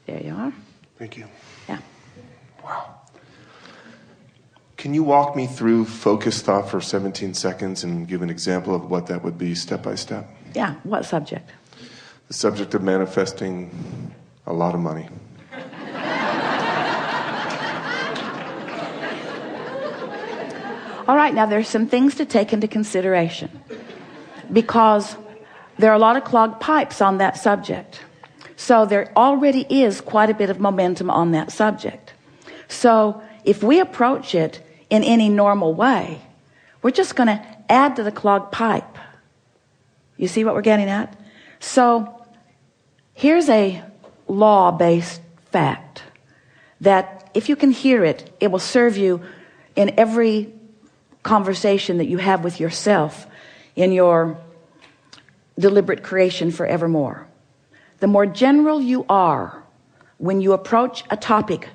There you are. Thank you. Yeah. Wow. Can you walk me through focused thought for 17 seconds and give an example of what that would be step by step? Yeah. What subject? The subject of manifesting a lot of money. All right. Now, there's some things to take into consideration because there are a lot of clogged pipes on that subject. So there already is quite a bit of momentum on that subject. So if we approach it in any normal way, we're just going to add to the clogged pipe. You see what we're getting at? So here's a law-based fact that if you can hear it, it will serve you in every conversation that you have with yourself in your deliberate creation forevermore. The more general you are when you approach a topic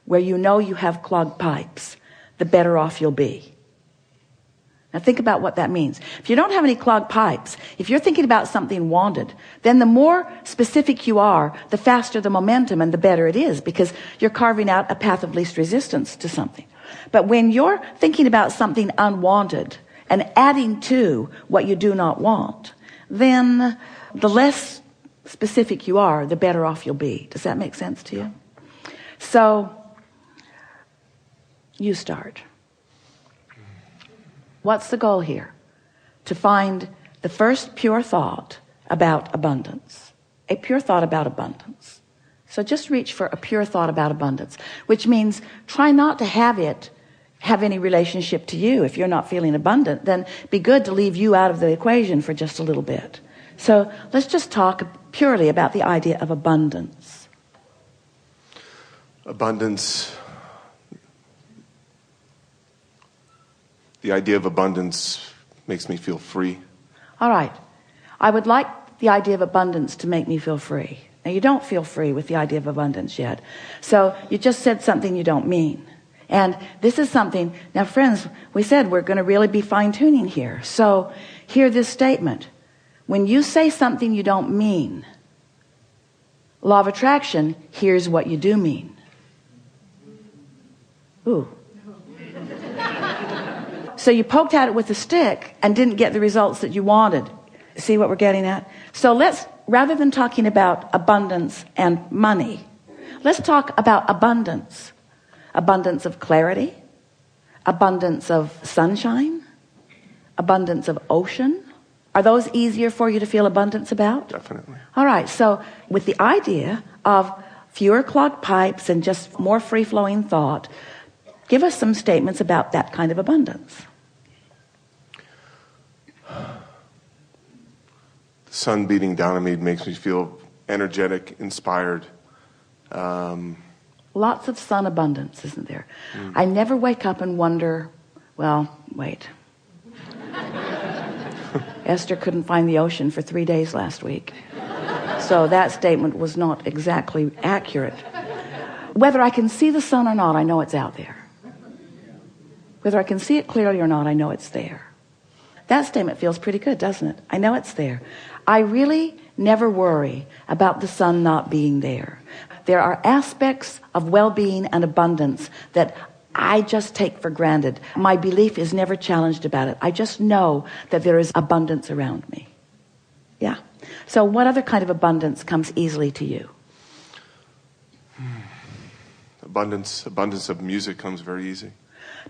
where you know you have clogged pipes, the better off you'll be. Now think about what that means. If you don't have any clogged pipes, if you're thinking about something wanted, then the more specific you are, the faster the momentum and the better it is, because you're carving out a path of least resistance to something. But when you're thinking about something unwanted and adding to what you do not want, then the less specific you are, the better off you'll be. Does that make sense to you? So you start. What's the goal here? To find the first pure thought about abundance. A pure thought about abundance. So just reach for a pure thought about abundance, which means try not to have it have any relationship to you. If you're not feeling abundant, then be good to leave you out of the equation for just a little bit. So let's just talk purely about the idea of abundance. Abundance. The idea of abundance makes me feel free. All right. I would like the idea of abundance to make me feel free. Now, you don't feel free with the idea of abundance yet. So you just said something you don't mean. And this is something, now friends, we said we're going to really be fine-tuning here. So hear this statement. When you say something you don't mean, law of attraction, here's what you do mean. Ooh. So you poked at it with a stick and didn't get the results that you wanted. See what we're getting at? So let's, rather than talking about abundance and money, let's talk about abundance. Abundance of clarity, abundance of sunshine, abundance of ocean. Are those easier for you to feel abundance about? Definitely. All right, so with the idea of fewer clogged pipes and just more free-flowing thought, give us some statements about that kind of abundance. The sun beating down on me makes me feel energetic, inspired. Lots of sun abundance, isn't there? I never wake up and wonder, well, wait. Esther couldn't find the ocean for 3 days last week. So that statement was not exactly accurate. Whether I can see the sun or not, I know it's out there. Whether I can see it clearly or not, I know it's there. That statement feels pretty good, doesn't it? I know it's there. I really never worry about the sun not being there. There are aspects of well-being and abundance that I just take for granted. My belief is never challenged about it. I just know that there is abundance around me. Yeah. So what other kind of abundance comes easily to you? Abundance of music comes very easy.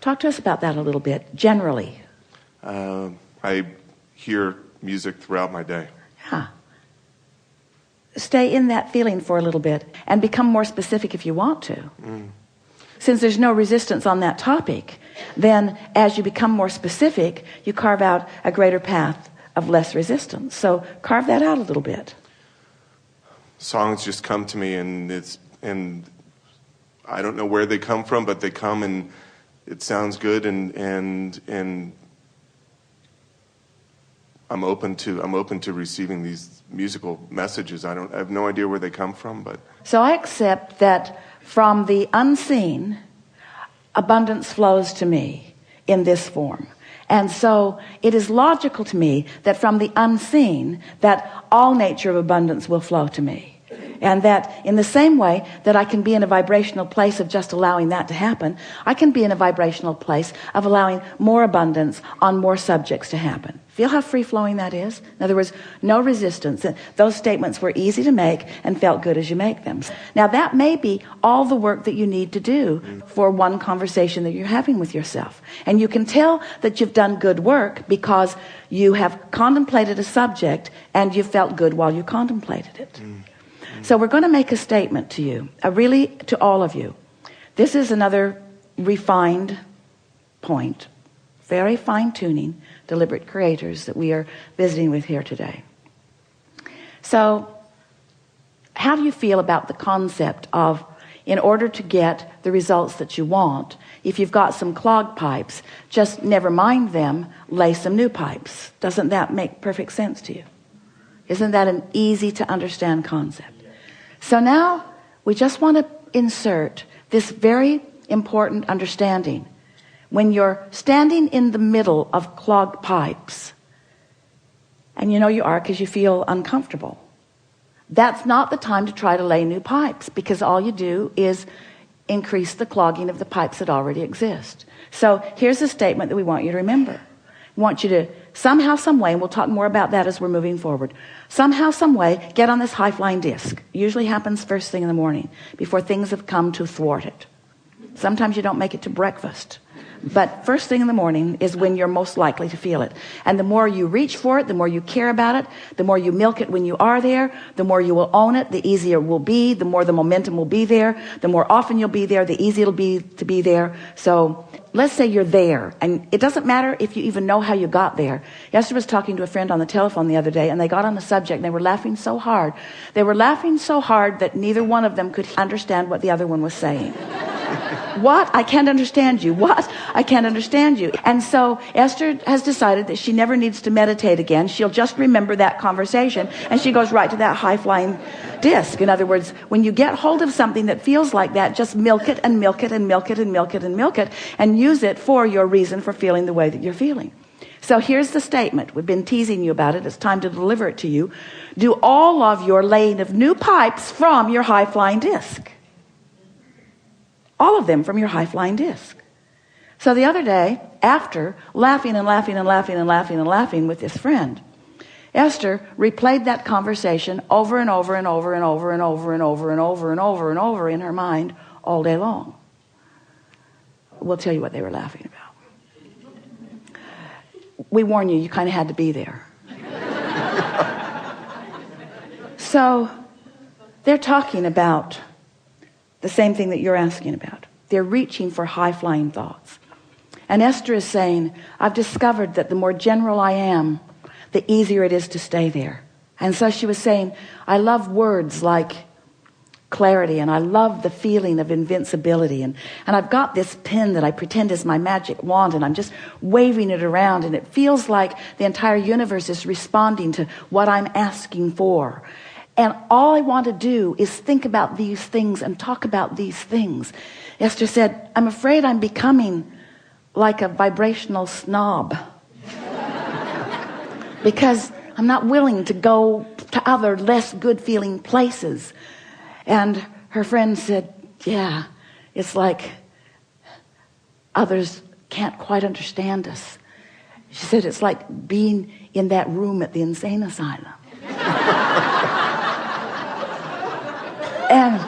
Talk to us about that a little bit, generally. I hear music throughout my day. Yeah. Stay in that feeling for a little bit and become more specific if you want to. Since there's no resistance on that topic, then as you become more specific, you carve out a greater path of less resistance. So carve that out a little bit. Songs just come to me, and I don't know where they come from, but they come and it sounds good, and I'm open to receiving these musical messages. I have no idea where they come from, but so I accept that from the unseen, abundance flows to me in this form. And so it is logical to me that from the unseen, that all nature of abundance will flow to me. And that in the same way that I can be in a vibrational place of just allowing that to happen, I can be in a vibrational place of allowing more abundance on more subjects to happen. Feel how free-flowing that is? In other words, no resistance. Those statements were easy to make and felt good as you make them. Now that may be all the work that you need to do for one conversation that you're having with yourself. And you can tell that you've done good work because you have contemplated a subject and you felt good while you contemplated it. So we're going to make a statement to you, really to all of you. This is another refined point, very fine-tuning, deliberate creators that we are visiting with here today. So how do you feel about the concept of, in order to get the results that you want, if you've got some clogged pipes, just never mind them, lay some new pipes? Doesn't that make perfect sense to you? Isn't that an easy to understand concept? So now we just want to insert this very important understanding. When you're standing in the middle of clogged pipes, and you know you are because you feel uncomfortable, that's not the time to try to lay new pipes, because all you do is increase the clogging of the pipes that already exist. So here's a statement that we want you to remember. We want you to somehow, some way, and we'll talk more about that as we're moving forward, somehow, some way, get on this high-flying disc. Usually happens first thing in the morning, before things have come to thwart it. Sometimes you don't make it to breakfast. But first thing in the morning is when you're most likely to feel it. And the more you reach for it, the more you care about it, the more you milk it when you are there, the more you will own it, the easier it will be, the more the momentum will be there, the more often you'll be there, the easier it'll be to be there. So let's say you're there, and it doesn't matter if you even know how you got there. Esther was talking to a friend on the telephone the other day, and they got on the subject, and they were laughing so hard. They were laughing so hard that neither one of them could understand what the other one was saying. What? I can't understand you. What? I can't understand you. And so Esther has decided that she never needs to meditate again. She'll just remember that conversation, and she goes right to that high-flying disc. In other words, when you get hold of something that feels like that, just milk it and milk it and milk it and milk it and milk it, and use it for your reason for feeling the way that you're feeling. So here's the statement. We've been teasing you about it. It's time to deliver it to you. Do all of your laying of new pipes from your high-flying disc. All of them from your high-flying disc. So the other day, after laughing and laughing and laughing and laughing and laughing with this friend, Esther replayed that conversation over and over and over and over and over and over and over and over and over in her mind all day long. We'll tell you what they were laughing about. We warn you, you kind of had to be there. So they're talking about the same thing that you're asking about. They're reaching for high-flying thoughts. And Esther is saying, I've discovered that the more general I am, the easier it is to stay there. And so she was saying, I love words like clarity, and I love the feeling of invincibility. And I've got this pen that I pretend is my magic wand, and I'm just waving it around, and it feels like the entire universe is responding to what I'm asking for. And all I want to do is think about these things and talk about these things. Esther said, I'm afraid I'm becoming like a vibrational snob. Because I'm not willing to go to other less good feeling places. And her friend said, yeah, it's like others can't quite understand us. She said, it's like being in that room at the insane asylum. And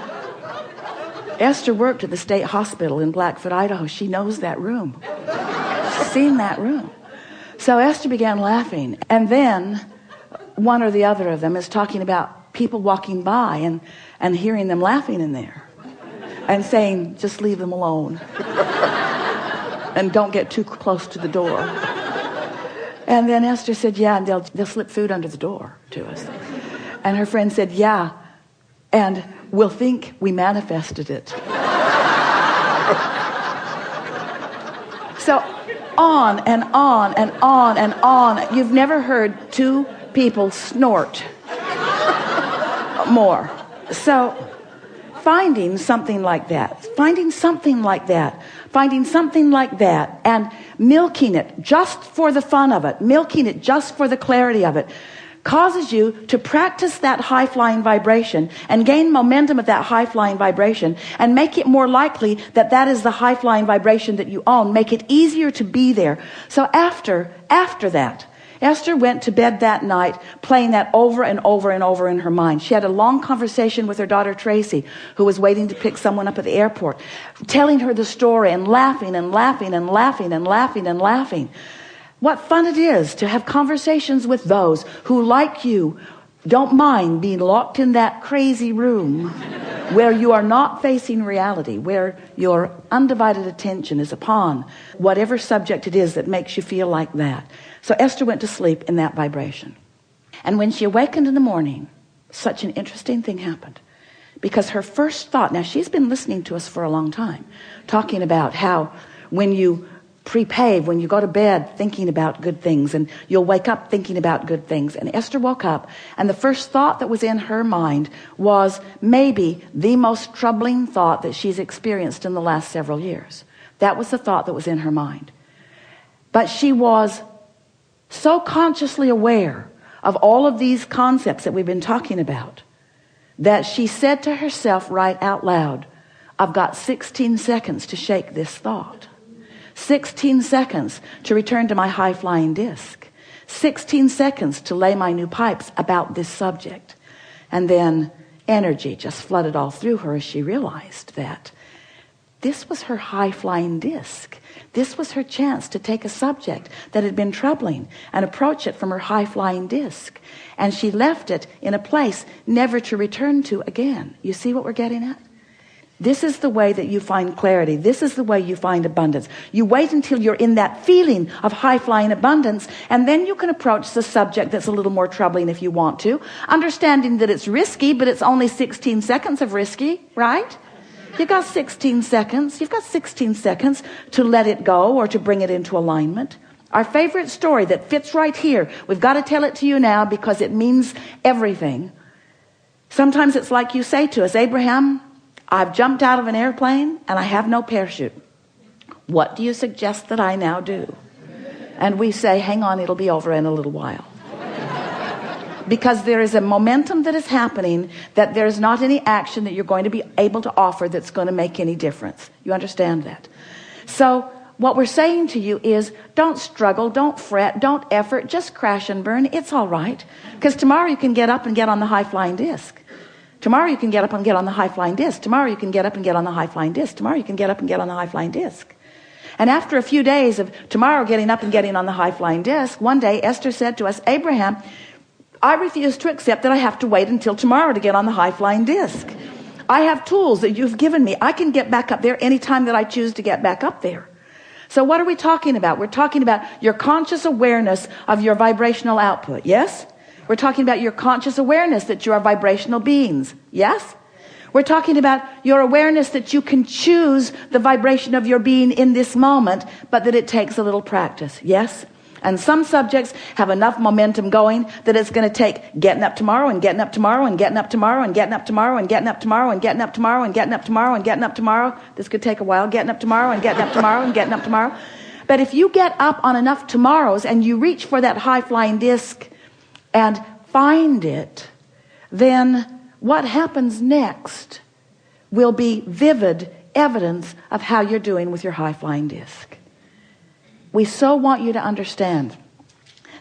Esther worked at the state hospital in Blackfoot, Idaho. She knows that room. She's seen that room. So Esther began laughing. And then one or the other of them is talking about people walking by and hearing them laughing in there and saying, just leave them alone. And don't get too close to the door. And then Esther said, yeah, and they'll slip food under the door to us. And her friend said, yeah, and we'll think we manifested it. So on and on and on and on. You've never heard two people snort more. So finding something like that, and milking it just for the fun of it, milking it just for the clarity of it, causes you to practice that high-flying vibration and gain momentum of that high-flying vibration and make it more likely that that is the high-flying vibration that you own. Make it easier to be there. So after that, Esther went to bed that night playing that over and over and over in her mind. She had a long conversation with her daughter Tracy, who was waiting to pick someone up at the airport, telling her the story and laughing and laughing and laughing and laughing and laughing. What fun it is to have conversations with those who, like you, don't mind being locked in that crazy room where you are not facing reality, where your undivided attention is upon whatever subject it is that makes you feel like that. So Esther went to sleep in that vibration. And when she awakened in the morning, such an interesting thing happened. Because her first thought, now she's been listening to us for a long time, talking about how when you prepave, when you go to bed thinking about good things, and you'll wake up thinking about good things. And Esther woke up, and the first thought that was in her mind was maybe the most troubling thought that she's experienced in the last several years. That was the thought that was in her mind. But she was so consciously aware of all of these concepts that we've been talking about that she said to herself right out loud, I've got 16 seconds to shake this thought. 16 seconds to return to my high-flying disc. 16 seconds to lay my new pipes about this subject. And then energy just flooded all through her as she realized that this was her high-flying disc. This was her chance to take a subject that had been troubling and approach it from her high-flying disc. And she left it in a place never to return to again. You see what we're getting at? This is the way that you find clarity. This is the way you find abundance. You wait until you're in that feeling of high-flying abundance, and then you can approach the subject that's a little more troubling if you want to, understanding that it's risky, but it's only 16 seconds of risky, right? You've got 16 seconds. You've got 16 seconds to let it go or to bring it into alignment. Our favorite story that fits right here. We've got to tell it to you now because it means everything. Sometimes it's like you say to us, Abraham, I've jumped out of an airplane and I have no parachute. What do you suggest that I now do? And we say, hang on, it'll be over in a little while. Because there is a momentum that is happening that there's not any action that you're going to be able to offer that's going to make any difference. You understand that? So what we're saying to you is don't struggle, don't fret, don't effort, just crash and burn. It's all right. Because tomorrow you can get up and get on the high-flying disc. Tomorrow you can get up and get on the high-flying disc. Tomorrow you can get up and get on the high-flying disc. Tomorrow you can get up and get on the high-flying disc. And after a few days of tomorrow getting up and getting on the high-flying disc, one day Esther said to us, Abraham, I refuse to accept that I have to wait until tomorrow to get on the high-flying disc. I have tools that you've given me. I can get back up there anytime that I choose to get back up there. So what are we talking about? We're talking about your conscious awareness of your vibrational output. Yes? We're talking about your conscious awareness that you are vibrational beings. Yes? We're talking about your awareness that you can choose the vibration of your being in this moment, but that it takes a little practice. Yes? And some subjects have enough momentum going that it's going to take getting up tomorrow and getting up tomorrow and getting up tomorrow and getting up tomorrow and getting up tomorrow and getting up tomorrow and getting up tomorrow and getting up tomorrow. This could take a while. Getting up tomorrow and getting up tomorrow and getting up tomorrow. But if you get up on enough tomorrows and you reach for that high-flying disc and find it, then what happens next will be vivid evidence of how you're doing with your high-flying disc. We so want you to understand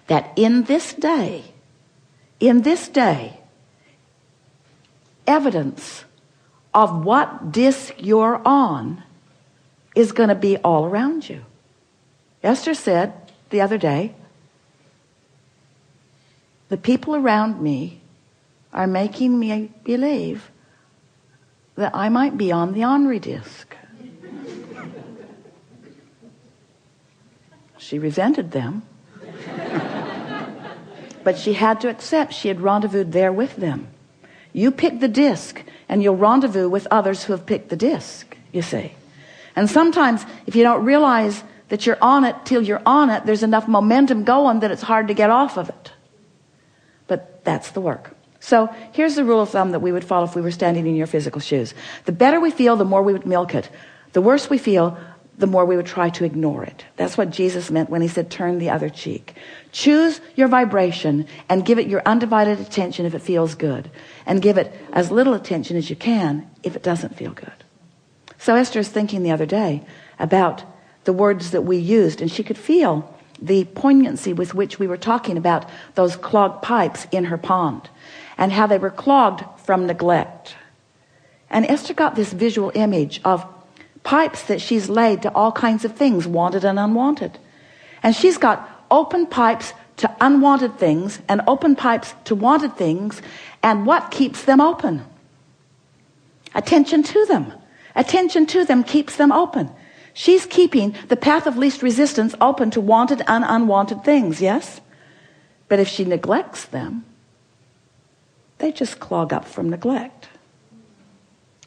that in this day, evidence of what disc you're on is going to be all around you. Esther said the other day, the people around me are making me believe that I might be on the ornery disc. She resented them, but she had to accept she had rendezvoused there with them. You pick the disc and you'll rendezvous with others who have picked the disc, you see. And sometimes if you don't realize that you're on it till you're on it, there's enough momentum going that it's hard to get off of it. But that's the work. So here's the rule of thumb that we would follow if we were standing in your physical shoes. The better we feel, the more we would milk it. The worse we feel, the more we would try to ignore it. That's what Jesus meant when he said, turn the other cheek. Choose your vibration and give it your undivided attention if it feels good. And give it as little attention as you can if it doesn't feel good. So Esther was thinking the other day about the words that we used, and she could feel the poignancy with which we were talking about those clogged pipes in her pond and how they were clogged from neglect. And Esther got this visual image of pipes that she's laid to all kinds of things, wanted and unwanted. And she's got open pipes to unwanted things and open pipes to wanted things. And what keeps them open? Attention to them. Attention to them keeps them open. She's keeping the path of least resistance open to wanted and unwanted things, yes? But if she neglects them, they just clog up from neglect.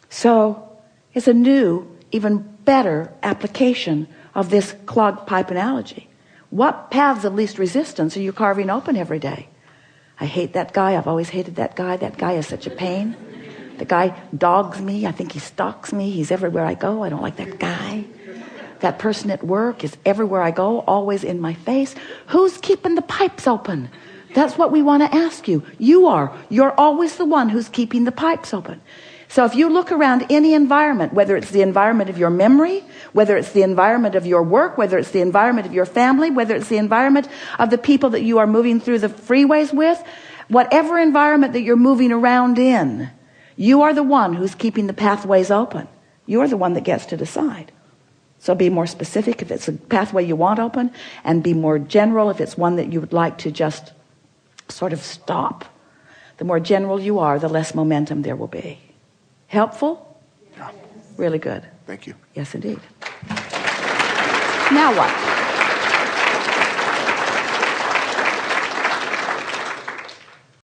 So it's a new, even better application of this clogged pipe analogy. What paths of least resistance are you carving open every day? I hate that guy. I've always hated that guy. That guy is such a pain. The guy dogs me. I think he stalks me. He's everywhere I go. I don't like that guy. That person at work is everywhere I go, always in my face. Who's keeping the pipes open? That's what we want to ask you. You are. You're always the one who's keeping the pipes open. So if you look around any environment, whether it's the environment of your memory, whether it's the environment of your work, whether it's the environment of your family, whether it's the environment of the people that you are moving through the freeways with, whatever environment that you're moving around in, you are the one who's keeping the pathways open. You're the one that gets to decide. So be more specific if it's a pathway you want open, and be more general if it's one that you would like to just sort of stop. The more general you are, the less momentum there will be. Helpful? Yeah. Really good. Thank you. Yes, indeed. Now what?